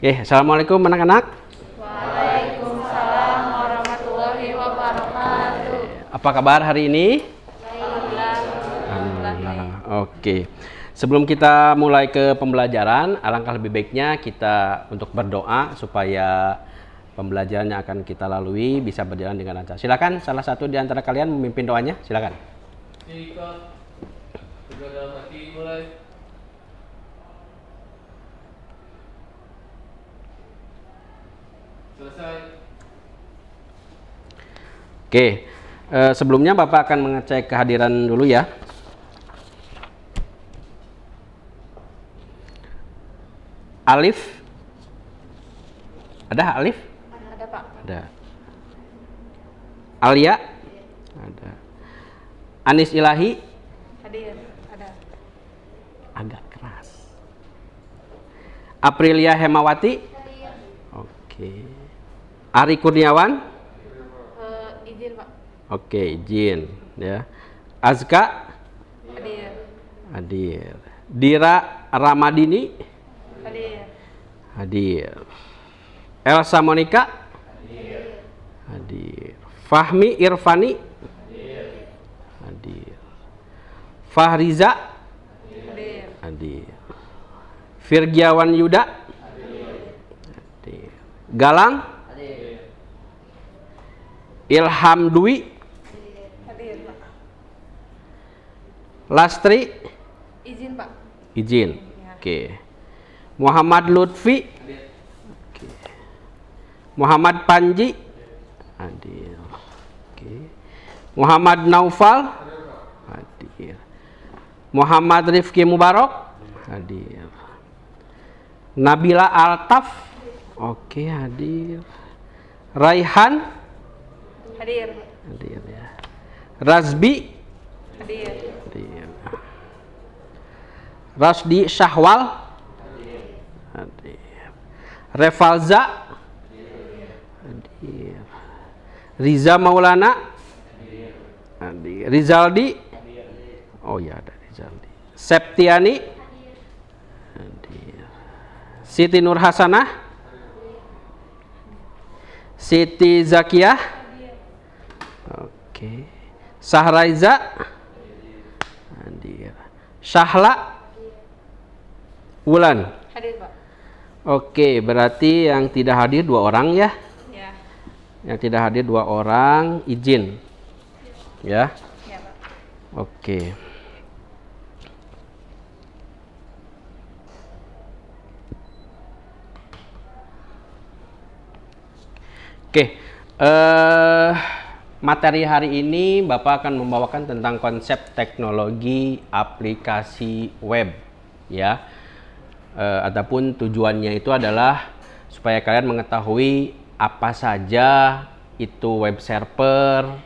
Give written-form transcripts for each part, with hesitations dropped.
Oke, assalamualaikum anak-anak. Waalaikumsalam warahmatullahi wabarakatuh. Apa kabar hari ini? Alhamdulillah. Oke. Sebelum kita mulai ke pembelajaran, alangkah lebih baiknya kita untuk berdoa supaya pembelajaran yang akan kita lalui bisa berjalan dengan lancar. Silakan salah satu di antara kalian memimpin doanya. Silakan. Sudah dalam hati mulai. Selesai. Oke. Sebelumnya Bapak akan mengecek kehadiran dulu ya. Alif. Ada Alif? Ada Pak. Ada. Alia? Ada. Anis Ilahi? Hadir. Ada. Agak keras. Aprilia Hemawati? Oke. Ari Kurniawan? Izin Pak. Oke, izin ya. Azka? Hadir. Hadir. Dira Ramadini? Hadir. Hadir. Elsa Monika? Hadir. Fahmi Irfani? Hadir. Fahriza? Hadir. Hadir. Virgiawan Yuda? Hadir. Galang? Ilham Dwi? Hadir Pak. Lastri? Izin Pak. Izin. Ya. Oke. Muhammad Lutfi? Oke. Muhammad Panji? Hadir. Oke. Muhammad Naufal? Hadir. Muhammad Rifki Mubarak? Hadir. Nabila Altaf? Oke, hadir. Raihan? Hadir. Hadir ya. Razbi? Hadir. Hadir. Rasdi Syahwal? Hadir. Revalza? Hadir. Riza Maulana? Hadir. Rizaldi? Oh ya, ada Rizaldi. Septiani? Hadir. Siti Nur Hasanah? Siti Zakiyah? Oke. Sahraiza? Hadir. Syahla? Wulan? Hadir Pak. Oke, berarti yang tidak hadir 2 orang ya. Ya. Yang tidak hadir 2 orang izin. Ya. Ya Pak. Oke. Oke. Materi hari ini Bapak akan membawakan tentang konsep teknologi aplikasi web ya. Ataupun tujuannya itu adalah supaya kalian mengetahui apa saja itu web server,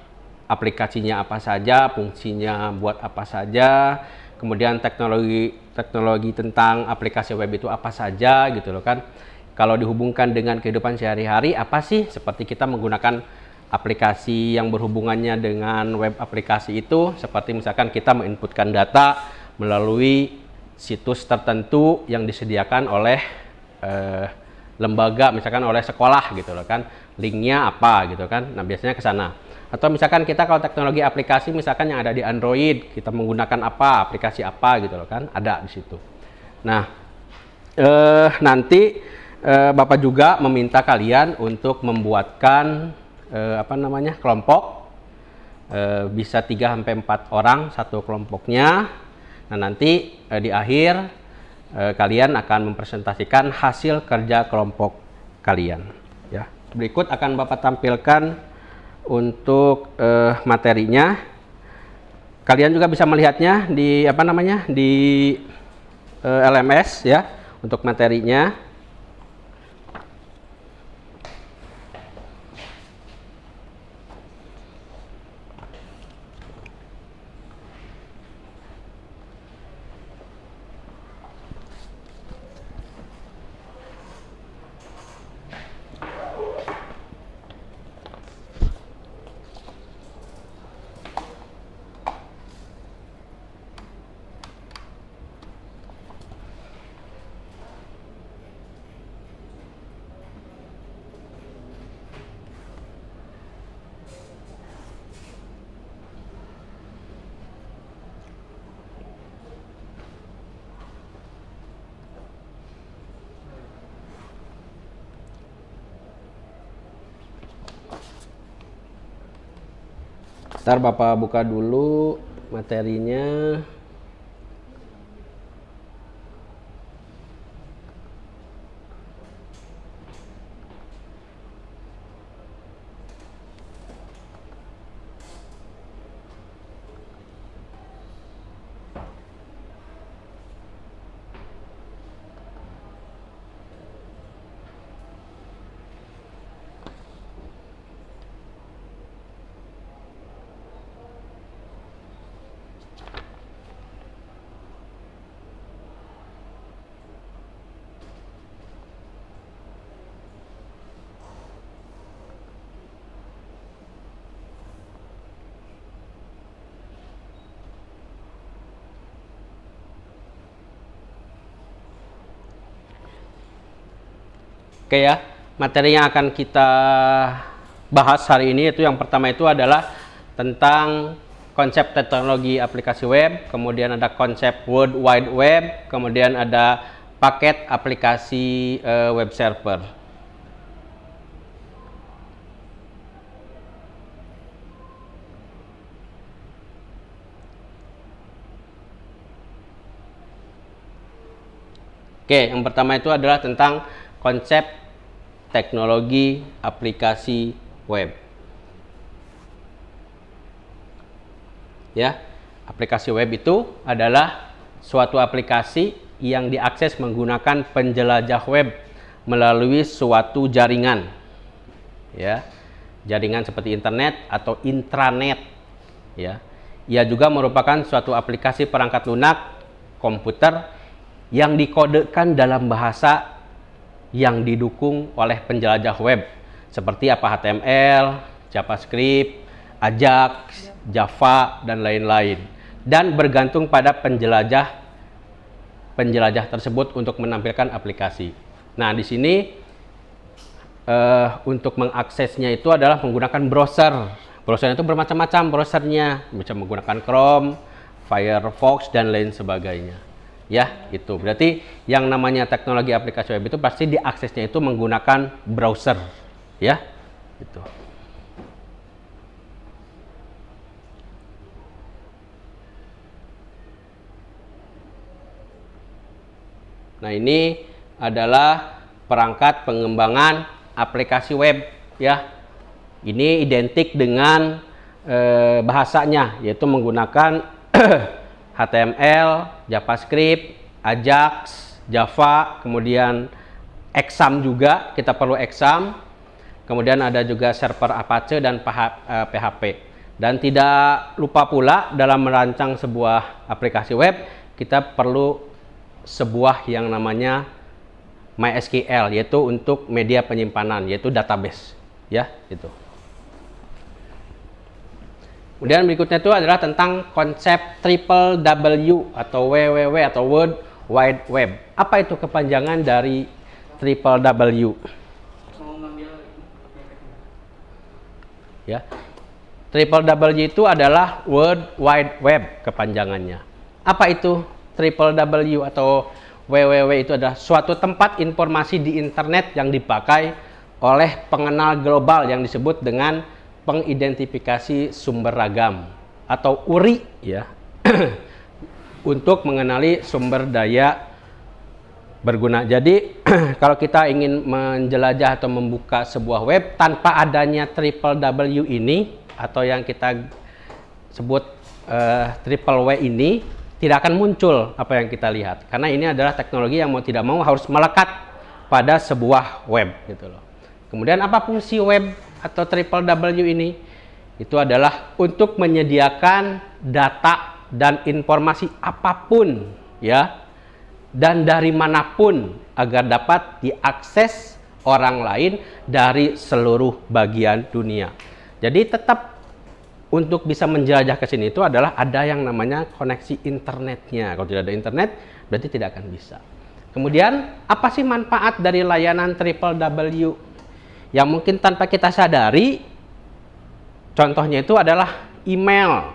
aplikasinya apa saja, fungsinya buat apa saja, kemudian teknologi tentang aplikasi web itu apa saja gitu loh kan. Kalau dihubungkan dengan kehidupan sehari-hari, apa sih seperti kita menggunakan aplikasi yang berhubungannya dengan web aplikasi itu, seperti misalkan kita menginputkan data melalui situs tertentu yang disediakan oleh lembaga, misalkan oleh sekolah gitu loh kan, linknya apa gitu kan. Nah biasanya ke sana. Atau misalkan kita kalau teknologi aplikasi misalkan yang ada di Android, kita menggunakan apa, aplikasi apa gitu loh kan, ada di situ. Nah nanti Bapak juga meminta kalian untuk membuatkan kelompok, bisa 3-4 orang satu kelompoknya. Nah nanti di akhir kalian akan mempresentasikan hasil kerja kelompok kalian ya. Berikut akan Bapak tampilkan untuk materinya. Kalian juga bisa melihatnya di di LMS ya untuk materinya. Ntar Bapak buka dulu materinya. Oke ya, materi yang akan kita bahas hari ini itu yang pertama itu adalah tentang konsep teknologi aplikasi web, kemudian ada konsep World Wide Web, kemudian ada paket aplikasi web server. Oke, yang pertama itu adalah tentang konsep teknologi aplikasi web. Ya, aplikasi web itu adalah suatu aplikasi yang diakses menggunakan penjelajah web melalui suatu jaringan. Ya, jaringan seperti internet atau intranet. Ya, ia juga merupakan suatu aplikasi perangkat lunak komputer yang dikodekan dalam bahasa yang didukung oleh penjelajah web seperti apa HTML, JavaScript, Ajax, Java dan lain-lain, dan bergantung pada penjelajah tersebut untuk menampilkan aplikasi. Nah, di sini untuk mengaksesnya itu adalah menggunakan browser. Browser itu bermacam-macam browsernya, bisa menggunakan Chrome, Firefox dan lain sebagainya. Ya, itu berarti yang namanya teknologi aplikasi web itu pasti diaksesnya itu menggunakan browser, ya, itu. Nah, ini adalah perangkat pengembangan aplikasi web, ya. Ini identik dengan bahasanya, yaitu menggunakan HTML, JavaScript, Ajax, Java, kemudian exam juga, kita perlu exam. Kemudian ada juga server Apache dan PHP. Dan tidak lupa pula dalam merancang sebuah aplikasi web, kita perlu sebuah yang namanya MySQL, yaitu untuk media penyimpanan, yaitu database. Ya, itu. Kemudian berikutnya itu adalah tentang konsep WWW atau WWW atau World Wide Web. Apa itu kepanjangan dari WWW? Ya, WWW itu adalah World Wide Web kepanjangannya. Apa itu WWW atau WWW? Itu adalah suatu tempat informasi di internet yang dipakai oleh pengenal global yang disebut dengan pengidentifikasi sumber ragam atau URI, ya, untuk mengenali sumber daya berguna. Jadi kalau kita ingin menjelajah atau membuka sebuah web tanpa adanya WWW ini atau yang kita sebut triple W ini, tidak akan muncul apa yang kita lihat, karena ini adalah teknologi yang mau tidak mau harus melekat pada sebuah web, gitu loh. Kemudian apa fungsi web atau WWW ini? Itu adalah untuk menyediakan data dan informasi apapun, ya, dan dari manapun agar dapat diakses orang lain dari seluruh bagian dunia. Jadi tetap untuk bisa menjelajah ke sini itu adalah ada yang namanya koneksi internetnya. Kalau tidak ada internet berarti tidak akan bisa. Kemudian apa sih manfaat dari layanan WWW? Yang mungkin tanpa kita sadari, contohnya itu adalah email,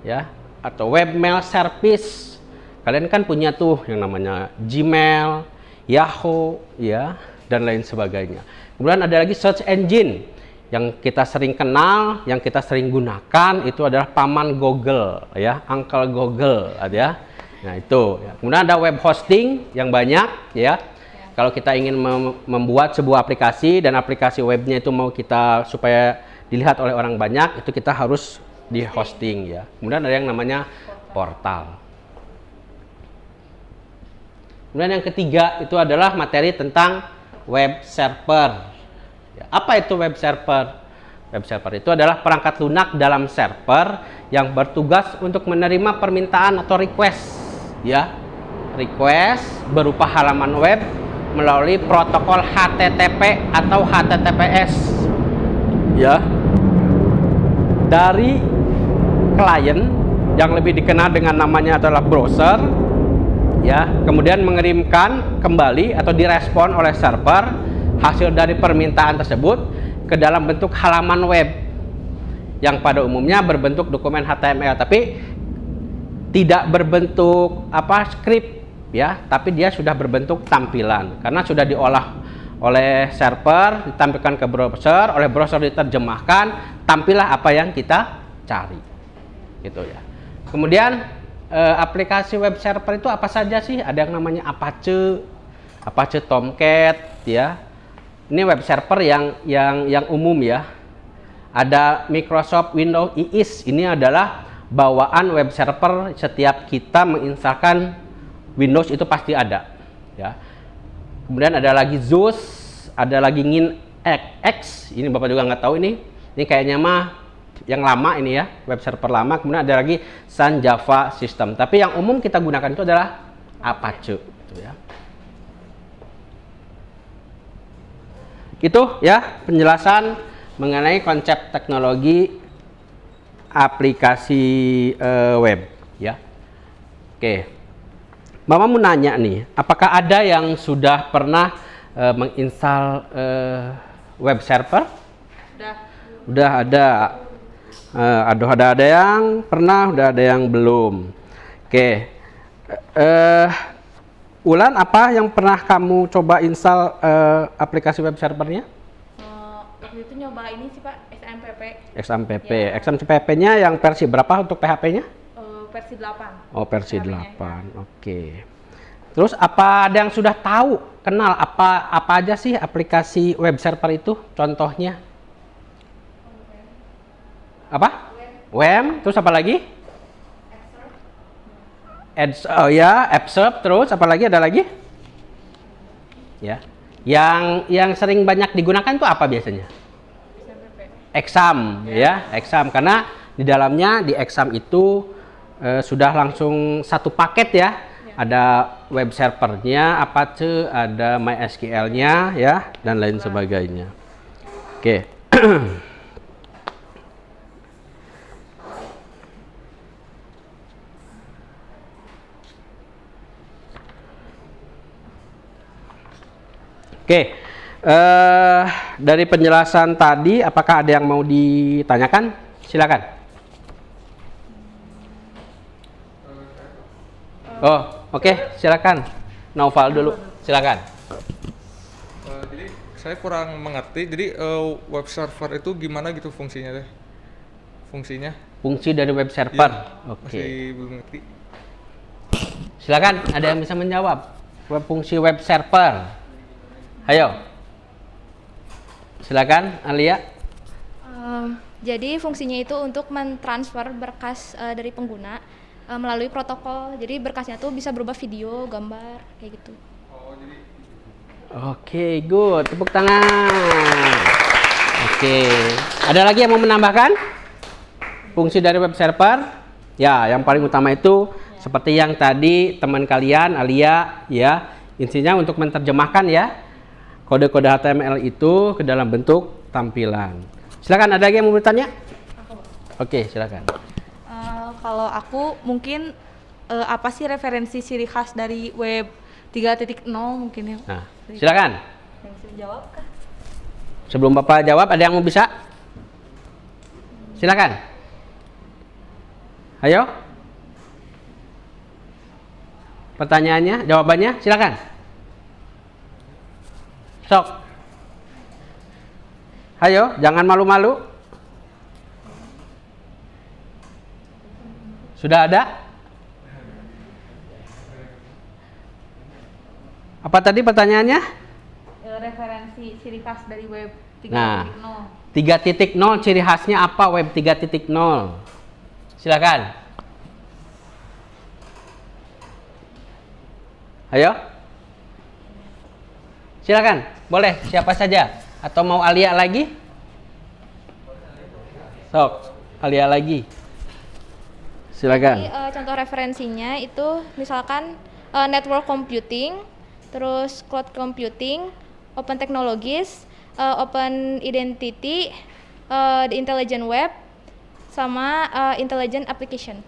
ya, atau webmail service. Kalian kan punya tuh yang namanya Gmail, Yahoo, ya, dan lain sebagainya. Kemudian ada lagi search engine Yang kita sering kenal, yang kita sering gunakan itu adalah paman Google, ya, Uncle Google, ya. Nah itu. Ya. Kemudian ada web hosting yang banyak, ya. Kalau kita ingin membuat sebuah aplikasi dan aplikasi webnya itu mau kita supaya dilihat oleh orang banyak, itu kita harus di hosting, ya. Kemudian ada yang namanya portal. Kemudian yang ketiga itu adalah materi tentang web server. Apa itu web server? Web server itu adalah perangkat lunak dalam server yang bertugas untuk menerima permintaan atau request, ya. Request berupa halaman web melalui protokol HTTP atau HTTPS, ya. Dari klien yang lebih dikenal dengan namanya adalah browser, ya. Kemudian mengirimkan kembali atau direspon oleh server hasil dari permintaan tersebut ke dalam bentuk halaman web yang pada umumnya berbentuk dokumen HTML, tapi tidak berbentuk script, ya, tapi dia sudah berbentuk tampilan karena sudah diolah oleh server, ditampilkan ke browser, oleh browser diterjemahkan, tampillah apa yang kita cari, gitu ya. Kemudian aplikasi web server itu apa saja sih? Ada yang namanya Apache Tomcat, ya. Ini web server yang umum, ya. Ada Microsoft Windows IIS. Ini adalah bawaan web server setiap kita menginstalkan Windows itu pasti ada, ya. Kemudian ada lagi Zeus, ada lagi NginX. Ini Bapak juga nggak tahu ini. Ini kayaknya mah yang lama ini, ya, web server lama. Kemudian ada lagi Sun Java System. Tapi yang umum kita gunakan itu adalah Apache, gitu, ya. Itu, ya, penjelasan mengenai konsep teknologi aplikasi web, ya. Oke, Mama mau nanya nih, apakah ada yang sudah pernah menginstal web server? Udah ada. Ada yang pernah, udah ada yang belum. Oke, Ulan, apa yang pernah kamu coba install aplikasi web servernya? Waktu itu nyoba ini sih Pak, XAMPP. XAMPP. Ya. XAMPP-nya yang versi berapa untuk PHP-nya? Versi 8. Oh, versi PHP-nya. 8. Oke. Terus ada yang sudah tahu, kenal apa aja sih aplikasi web server itu? Contohnya? Apa? WEM. Terus apa lagi? Oh ya, AppServe. Terus apa lagi? Ada lagi? Ya. Yang sering banyak digunakan itu apa biasanya? Exam, ya. Exam, karena di dalamnya di Exam itu sudah langsung satu paket, ya. Ada web servernya, Apache, ada MySQL-nya, ya, dan lain sebagainya. Oke. Oke, dari penjelasan tadi, apakah ada yang mau ditanyakan? Silakan. Oh, oke, silakan. Naufal dulu, silakan. Jadi saya kurang mengerti. Jadi web server itu gimana gitu fungsinya deh? Fungsinya? Fungsi dari web server. Ya, Oke. masih belum ngerti. Silakan, ada yang bisa menjawab? Fungsi web server. Ayo, silakan Alia. Jadi fungsinya itu untuk mentransfer berkas dari pengguna melalui protokol. Jadi berkasnya tuh bisa berubah video, gambar, kayak gitu. Oke, good. Tepuk tangan. Oke, ada lagi yang mau menambahkan? Fungsi dari web server? Ya, yang paling utama itu seperti yang tadi teman kalian Alia, ya, intinya untuk menerjemahkan, ya, kode-kode HTML itu ke dalam bentuk tampilan. Silakan, ada lagi yang mau bertanya? Oke, silakan. Kalau aku mungkin apa sih referensi ciri khas dari web 3.0 mungkin ya? Nah, silakan. Yang bisa dijawab kah? Sebelum Bapak jawab, ada yang mau bisa? Silakan. Ayo. Pertanyaannya, jawabannya, silakan. Sok. Ayo, jangan malu-malu. Sudah ada? Apa tadi pertanyaannya? Referensi ciri khas dari web 3.0. Nah, 3.0 ciri khasnya apa web 3.0? Silakan. Ayo. Silakan, boleh siapa saja atau mau Alia lagi? Sok, Alia lagi. Silakan. Jadi, contoh referensinya itu misalkan network computing, terus cloud computing, open technologies, open identity, the intelligent web, sama intelligent application.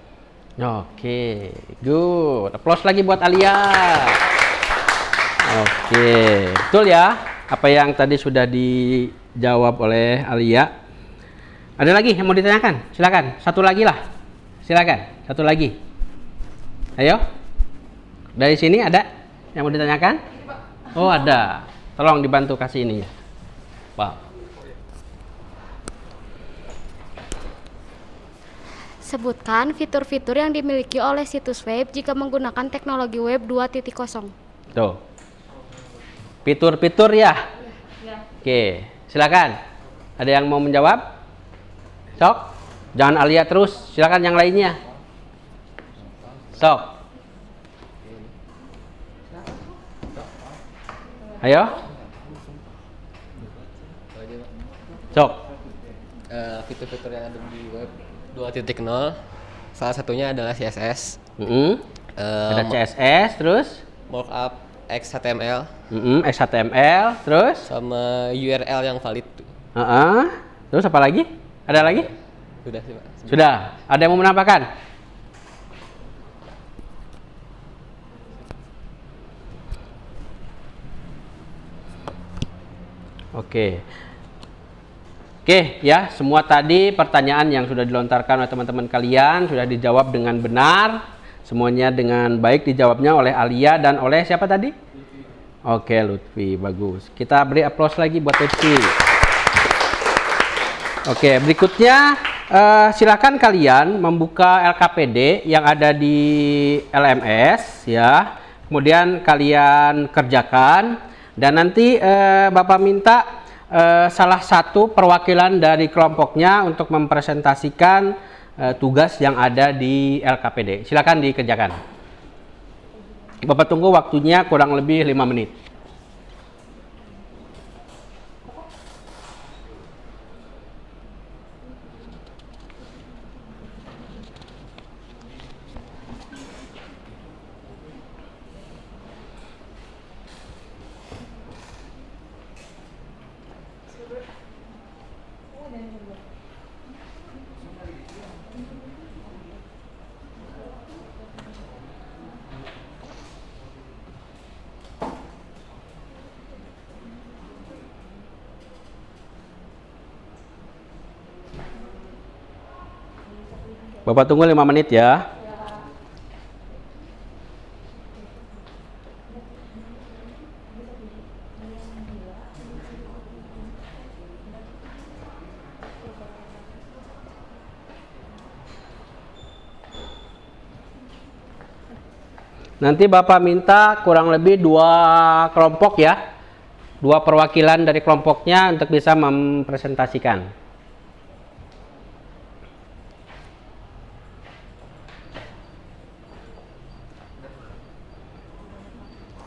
Oke, good. Applause lagi buat Alia. Oke, betul ya apa yang tadi sudah dijawab oleh Alia. Ada lagi yang mau ditanyakan? Silakan, satu lagi lah. Silakan, satu lagi. Ayo. Dari sini ada yang mau ditanyakan? Oh, ada. Tolong dibantu kasih ini ya. Pak. Sebutkan fitur-fitur yang dimiliki oleh situs web jika menggunakan teknologi web 2.0. Tuh. Fitur-fitur ya? Ya. Oke, silakan. Ada yang mau menjawab? Sok. Jangan Alia terus, silakan yang lainnya. Sok. Ayo. Sok. Fitur-fitur yang ada di web 2.0 salah satunya adalah CSS, Ada CSS, terus markup XHTML, XHTML, terus sama URL yang valid. Terus apa lagi? Ada lagi? Sudah sih Pak. Sudah. Ada yang mau menambahkan? Oke. Oke ya, semua tadi pertanyaan yang sudah dilontarkan oleh teman-teman kalian sudah dijawab dengan benar. Semuanya dengan baik dijawabnya oleh Alia dan oleh siapa tadi? Oke, Lutfi, bagus. Kita beri aplaus lagi buat Lutfi. Oke, berikutnya silakan kalian membuka LKPD yang ada di LMS ya. Kemudian kalian kerjakan dan nanti Bapak minta salah satu perwakilan dari kelompoknya untuk mempresentasikan tugas yang ada di LKPD. Silakan dikerjakan. Bapak tunggu waktunya kurang lebih 5 menit. Bapak tunggu 5 menit ya. Nanti Bapak minta kurang lebih 2 kelompok ya. 2 perwakilan dari kelompoknya untuk bisa mempresentasikan.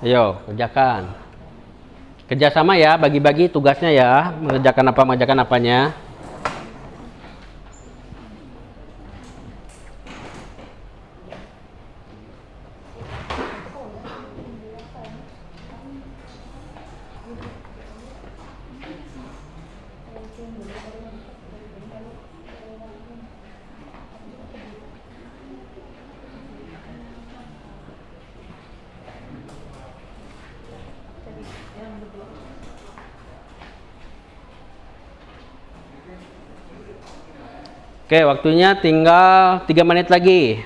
Ayo, kerjakan. Kerjasama ya, bagi-bagi tugasnya ya. Mengerjakan apanya. Oke, waktunya tinggal 3 menit lagi.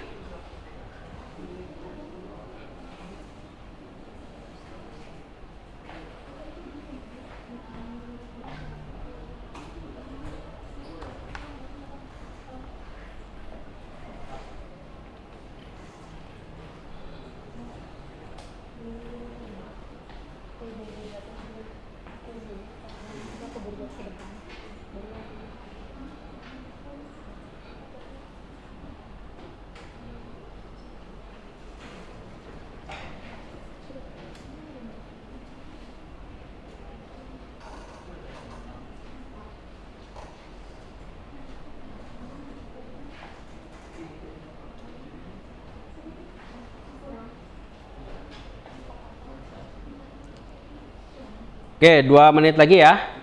Oke, 2 menit lagi ya.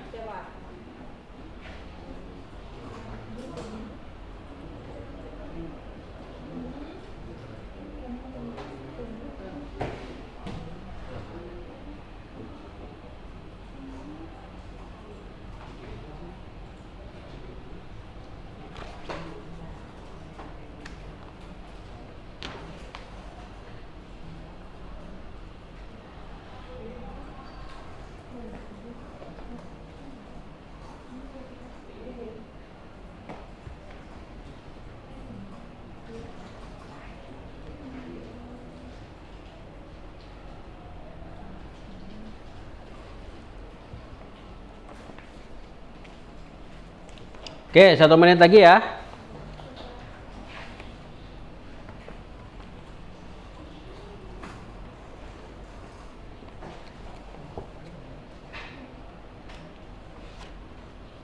Oke, 1 menit lagi ya.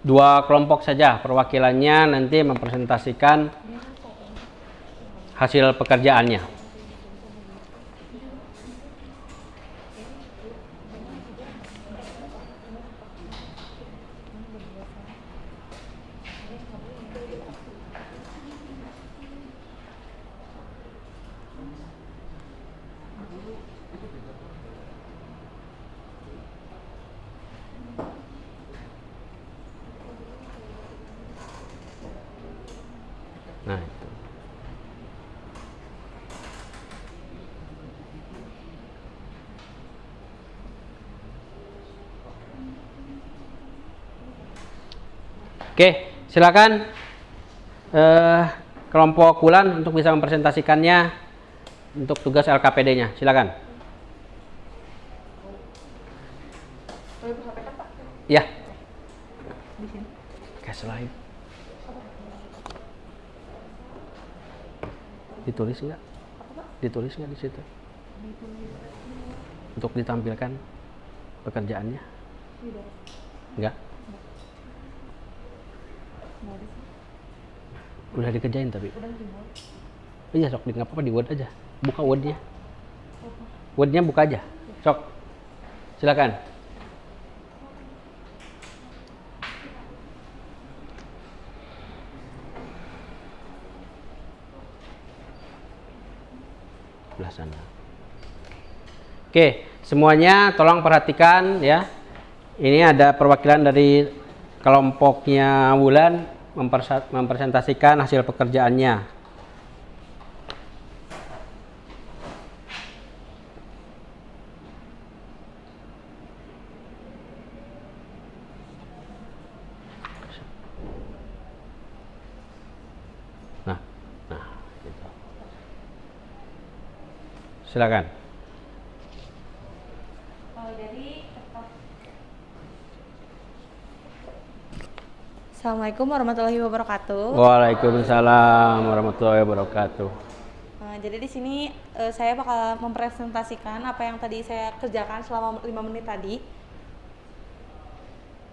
Dua kelompok saja perwakilannya nanti mempresentasikan hasil pekerjaannya. Nah, itu. Oke, silakan kelompok Wulan untuk bisa mempresentasikannya untuk tugas LKPD-nya. Silakan. Ya. Oke, slide. Ditulis nggak? Ditulis nggak di situ? Untuk ditampilkan pekerjaannya? Enggak? Udah dikerjain tapi? Iya, sok nggak apa-apa, di Word aja. Buka Word-nya. Word-nya buka aja. Sok. Silakan. Belah sana. Oke, semuanya tolong perhatikan ya. Ini ada perwakilan dari kelompoknya Wulan mempresentasikan hasil pekerjaannya. Nah, gitu. Silakan. Assalamualaikum warahmatullahi wabarakatuh. Waalaikumsalam warahmatullahi wabarakatuh. Jadi di sini saya bakal mempresentasikan apa yang tadi saya kerjakan selama 5 menit tadi.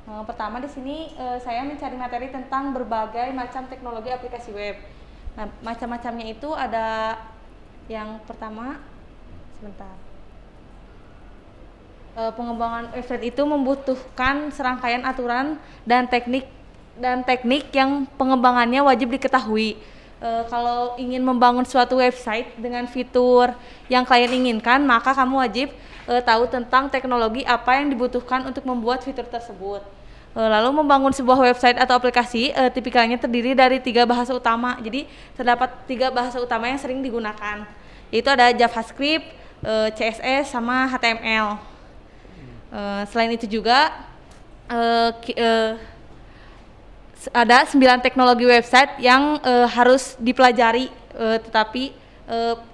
Pertama di sini saya mencari materi tentang berbagai macam teknologi aplikasi web. Nah, macam-macamnya itu ada yang pertama, sebentar. Pengembangan website itu membutuhkan serangkaian aturan dan teknik yang pengembangannya wajib diketahui. Kalau ingin membangun suatu website dengan fitur yang klien inginkan, maka kamu wajib tahu tentang teknologi apa yang dibutuhkan untuk membuat fitur tersebut. Lalu membangun sebuah website atau aplikasi tipikalnya terdiri dari 3 bahasa utama. Jadi terdapat 3 bahasa utama yang sering digunakan, yaitu ada JavaScript, CSS, sama HTML. Selain itu juga ada 9 teknologi website yang harus dipelajari, tetapi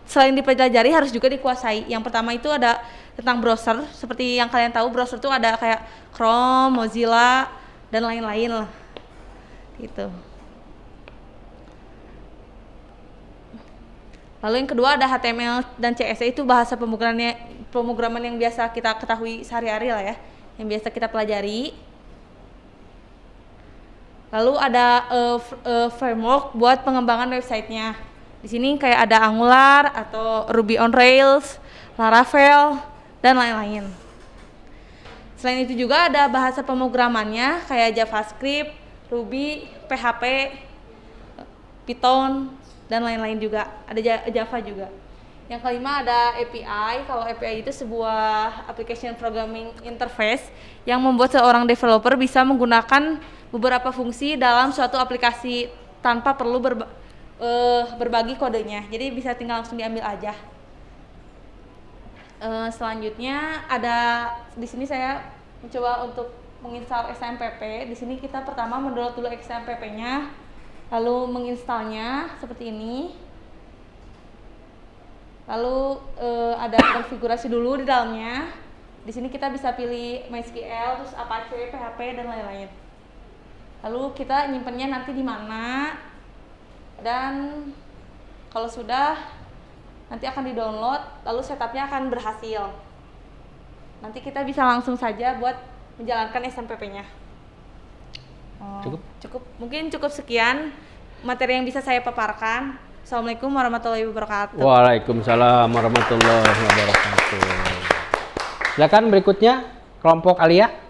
selain dipelajari harus juga dikuasai. Yang pertama itu ada tentang browser, seperti yang kalian tahu browser itu ada kayak Chrome, Mozilla, dan lain-lain lah, gitu. Lalu yang kedua ada HTML dan CSS, itu bahasa pemrograman yang biasa kita ketahui sehari-hari lah ya, yang biasa kita pelajari. Lalu ada framework buat pengembangan websitenya. Di sini kayak ada Angular atau Ruby on Rails, Laravel, dan lain-lain. Selain itu juga ada bahasa pemrogramannya kayak JavaScript, Ruby, PHP, Python, dan lain-lain juga. Ada Java juga. Yang kelima ada API. Kalau API itu sebuah application programming interface yang membuat seorang developer bisa menggunakan beberapa fungsi dalam suatu aplikasi tanpa perlu berbagi kodenya. Jadi bisa tinggal langsung diambil aja. Selanjutnya ada di sini saya mencoba untuk menginstal XAMPP. Di sini kita pertama mendownload dulu XAMPP-nya, lalu menginstalnya seperti ini. Lalu ada konfigurasi dulu di dalamnya. Di sini kita bisa pilih MySQL, terus Apache, PHP, dan lain-lain. Lalu kita nyimpennya nanti di mana, dan kalau sudah nanti akan di-download, lalu setupnya akan berhasil. Nanti kita bisa langsung saja buat menjalankan XAMPP-nya. Cukup. Mungkin cukup sekian materi yang bisa saya paparkan. Assalamualaikum warahmatullahi wabarakatuh. Waalaikumsalam warahmatullahi wabarakatuh. Silakan berikutnya kelompok Alia.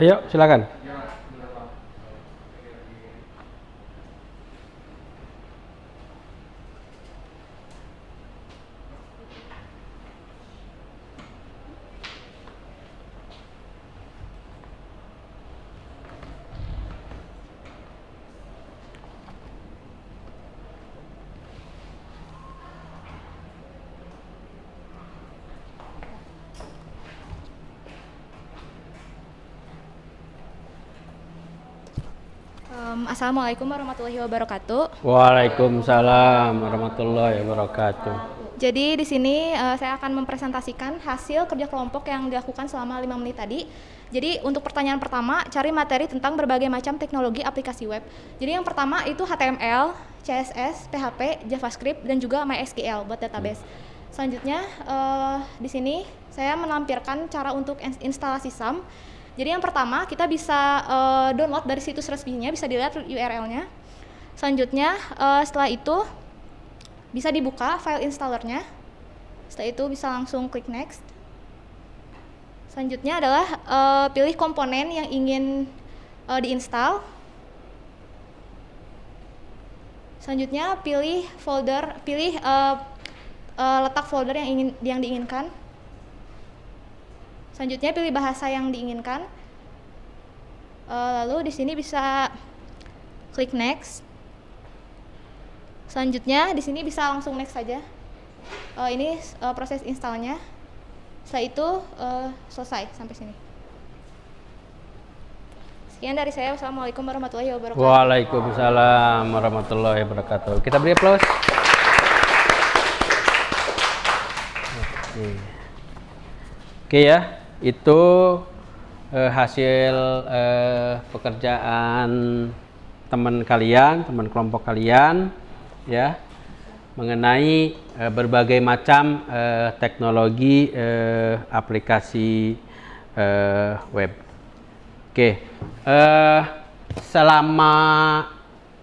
Ayo, silakan. Assalamualaikum warahmatullahi wabarakatuh. Waalaikumsalam warahmatullahi wabarakatuh. Jadi di sini saya akan mempresentasikan hasil kerja kelompok yang dilakukan selama 5 menit tadi. Jadi untuk pertanyaan pertama, cari materi tentang berbagai macam teknologi aplikasi web. Jadi yang pertama itu HTML, CSS, PHP, JavaScript, dan juga MySQL buat database. Selanjutnya di sini saya menampilkan cara untuk instalasi SAM. Jadi yang pertama kita bisa download dari situs resminya, bisa dilihat URL-nya. Selanjutnya setelah itu bisa dibuka file installernya. Setelah itu bisa langsung klik next. Selanjutnya adalah pilih komponen yang ingin diinstal. Selanjutnya pilih folder, letak folder yang diinginkan. Selanjutnya pilih bahasa yang diinginkan. Lalu di sini bisa klik next. Selanjutnya di sini bisa langsung next saja. Ini proses installnya. Setelah itu selesai sampai sini. Sekian dari saya. Wassalamualaikum warahmatullahi wabarakatuh. Waalaikumsalam warahmatullahi wabarakatuh. Kita beri aplaus. Oke ya. Itu hasil pekerjaan teman kalian, teman kelompok kalian ya, mengenai berbagai macam teknologi aplikasi web. Oke, selama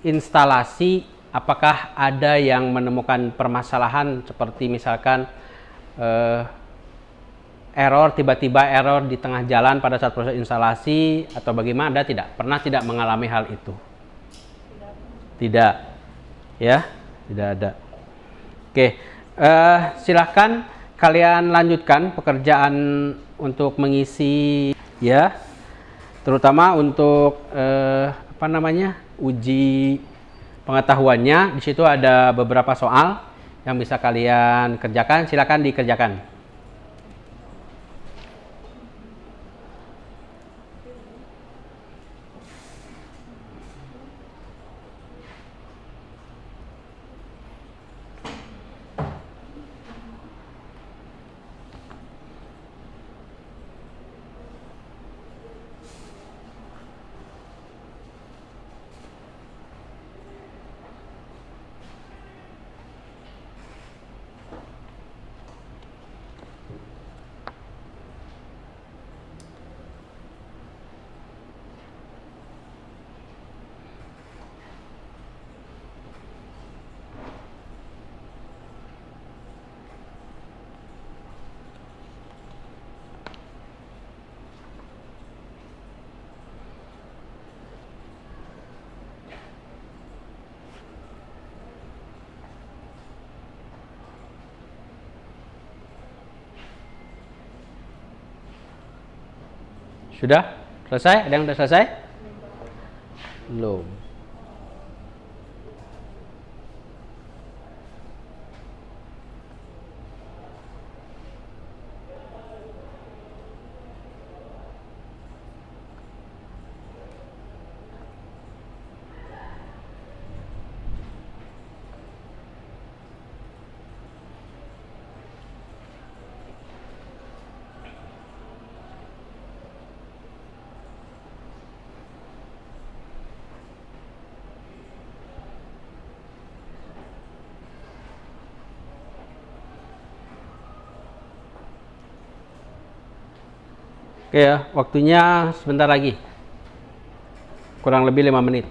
instalasi apakah ada yang menemukan permasalahan seperti misalkan error, tiba-tiba error di tengah jalan pada saat proses instalasi atau bagaimana? Ada tidak? Pernah tidak mengalami hal itu? Tidak. Ya, tidak ada. Oke, silahkan kalian lanjutkan pekerjaan untuk mengisi ya, terutama untuk uji pengetahuannya. Di situ ada beberapa soal yang bisa kalian kerjakan. Silakan dikerjakan. Sudah? Selesai? Ada yang sudah selesai? Belum. Oke ya, waktunya sebentar lagi. Kurang lebih 5 menit.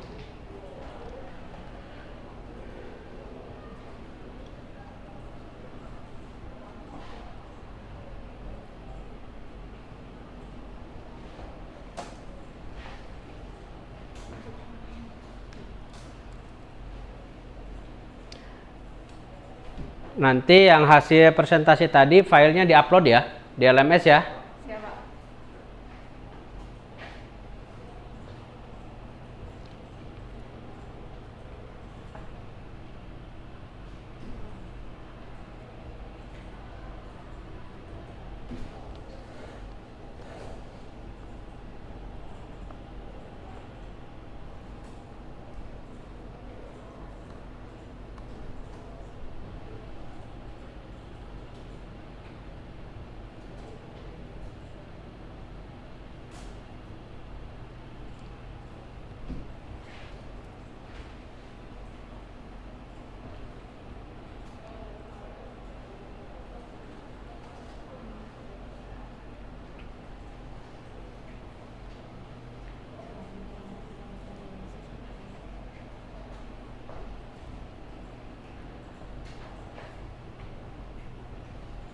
Nanti yang hasil presentasi tadi filenya diupload ya, di LMS ya.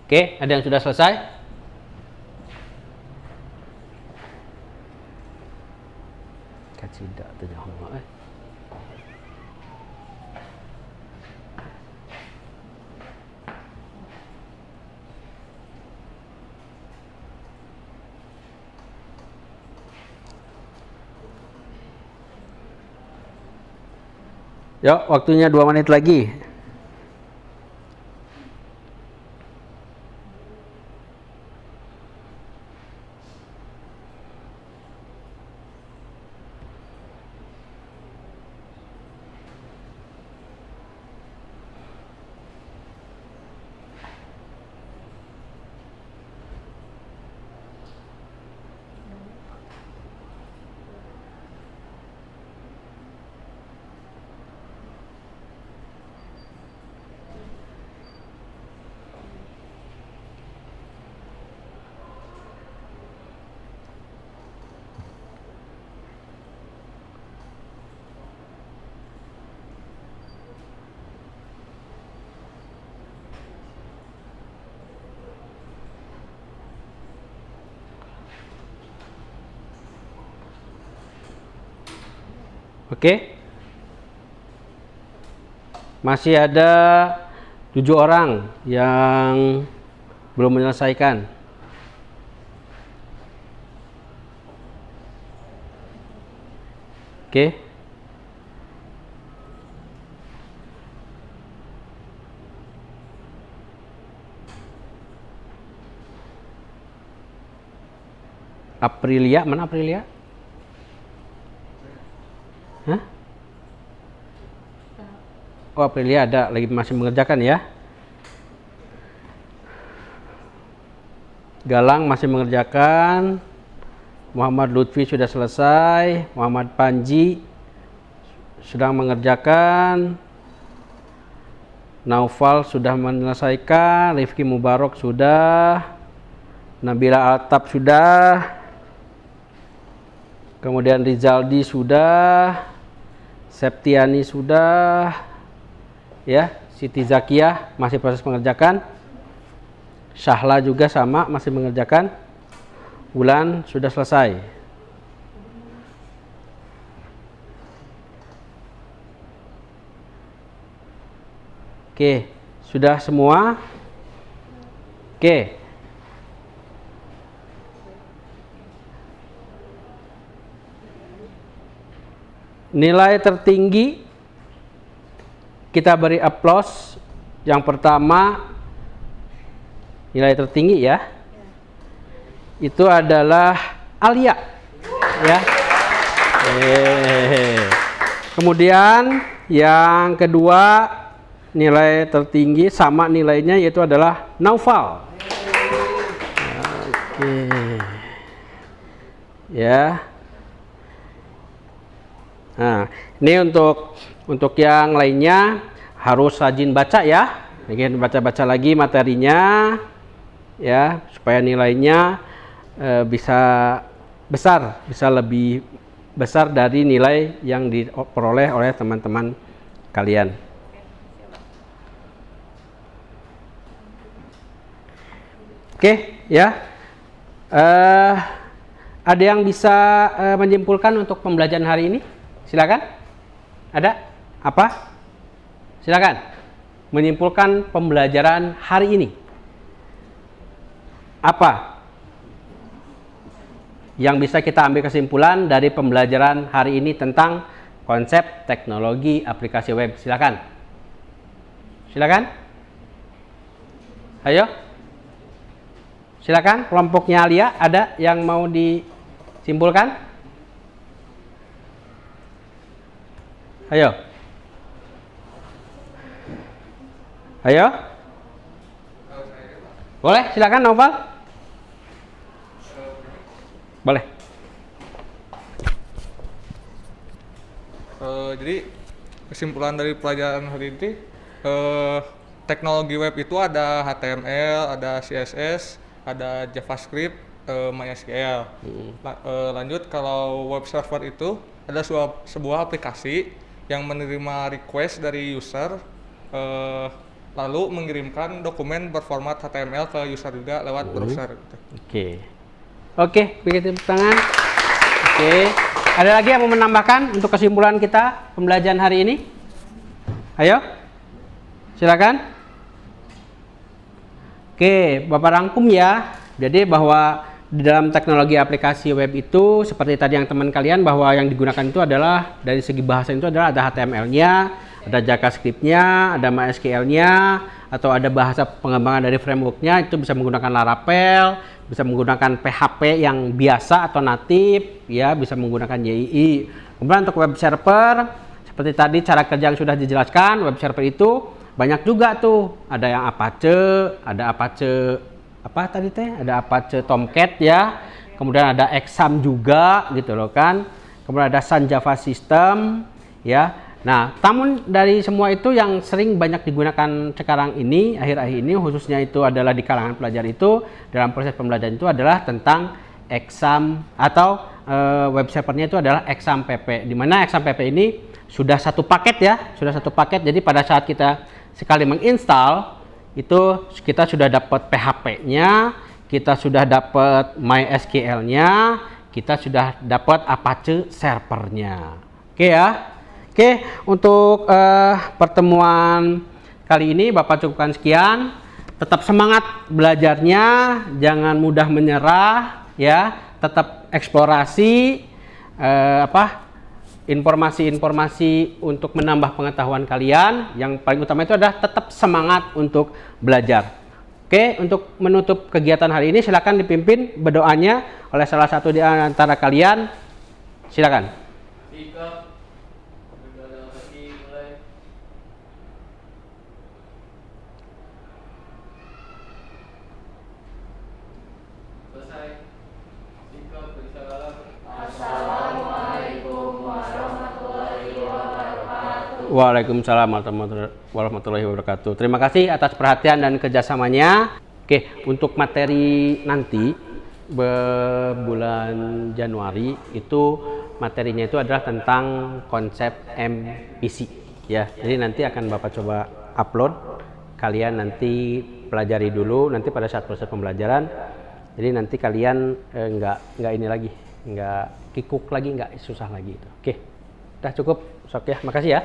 Oke, ada yang sudah selesai? Tidak terjawab. Yuk, waktunya 2 menit lagi. Oke. Masih ada 7 orang yang belum menyelesaikan. Oke. Aprilia, mana Aprilia? Hah? Oh, Aprilia ada, lagi masih mengerjakan ya. Galang masih mengerjakan. Muhammad Lutfi sudah selesai. Muhammad Panji sedang mengerjakan. Naufal sudah menyelesaikan. Rifki Mubarok sudah. Nabila Altab sudah. Kemudian Rizaldi sudah. Septiani sudah. Ya, Siti Zakiyah masih proses mengerjakan. Syahla juga sama, masih mengerjakan. Wulan sudah selesai. Oke, sudah semua? Oke. nilai tertinggi kita beri aplaus. Yang pertama, nilai tertinggi ya, itu adalah Alia, ya. Kemudian yang kedua, nilai tertinggi sama nilainya yaitu adalah Naufal. Oke. Ya. Nah, ini untuk yang lainnya harus rajin baca ya. Ingin baca-baca lagi materinya ya, supaya nilainya bisa besar, bisa lebih besar dari nilai yang diperoleh oleh teman-teman kalian. Oke, ya. Ada yang bisa menyimpulkan untuk pembelajaran hari ini? Silakan. Ada? Apa? Silakan. Menyimpulkan pembelajaran hari ini. Apa yang bisa kita ambil kesimpulan dari pembelajaran hari ini tentang konsep teknologi aplikasi web? Silakan. Silakan. Ayo. Silakan, kelompoknya Alia, ada yang mau disimpulkan? Ayo. Ayo. Boleh, silakan Noval. Boleh. Jadi kesimpulan dari pelajaran hari ini, teknologi web itu ada HTML, ada CSS, ada JavaScript, MySQL. Lanjut, kalau web server itu ada sebuah aplikasi yang menerima request dari user, lalu mengirimkan dokumen berformat HTML ke user juga lewat browser. Gitu. Oke, beri tepuk tangan. Oke, ada lagi yang mau menambahkan untuk kesimpulan kita pembelajaran hari ini? Ayo, silakan. Oke, Bapak rangkum ya. Jadi bahwa di dalam teknologi aplikasi web itu seperti tadi yang teman kalian, bahwa yang digunakan itu adalah dari segi bahasa itu adalah ada HTML-nya, ada JavaScript-nya, ada MySQL-nya, atau ada bahasa pengembangan dari framework-nya, itu bisa menggunakan Laravel, bisa menggunakan PHP yang biasa atau natif, ya, bisa menggunakan YII. Kemudian untuk web server, seperti tadi cara kerja yang sudah dijelaskan, web server itu banyak juga tuh, ada yang Apache, ada Apache apa tadi teh, ada Apache Tomcat ya, kemudian ada Exam juga gitu loh kan, kemudian ada Sun Java System ya. Nah, namun dari semua itu yang sering banyak digunakan sekarang ini, akhir-akhir ini khususnya itu adalah di kalangan pelajar itu, dalam proses pembelajaran itu adalah tentang Exam atau web servernya itu adalah Exam PP, di mana Exam PP ini sudah satu paket ya, sudah satu paket. Jadi pada saat kita sekali menginstal itu kita sudah dapat PHP-nya, kita sudah dapat MySQL-nya, kita sudah dapat Apache servernya. Oke ya. Oke, untuk pertemuan kali ini Bapak cukupkan sekian. Tetap semangat belajarnya, jangan mudah menyerah ya, tetap eksplorasi informasi-informasi untuk menambah pengetahuan kalian. Yang paling utama itu adalah tetap semangat untuk belajar. Oke, untuk menutup kegiatan hari ini silakan dipimpin berdoanya oleh salah satu di antara kalian. Silakan. Waalaikumsalam warahmatullahi wabarakatuh. Terima kasih atas perhatian dan kerjasamanya. Oke, untuk materi nanti bulan Januari itu materinya itu adalah tentang konsep MVC ya. Jadi nanti akan Bapak coba upload. Kalian nanti pelajari dulu. Nanti pada saat proses pembelajaran, jadi nanti kalian nggak ini lagi, nggak kikuk lagi, nggak susah lagi itu. Oke, udah cukup. Sok ya, makasih ya.